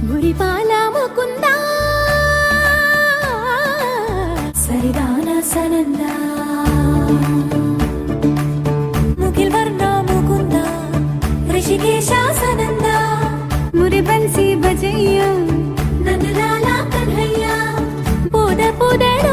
గురిపాల ముకుంద సరిదాన సనంద ముఖిల్ వర్ణ ముకుంద ऋषिकेश सनंद मुरे बंसी बजैया नंदलाला कन्हैया पूद पूदड़ो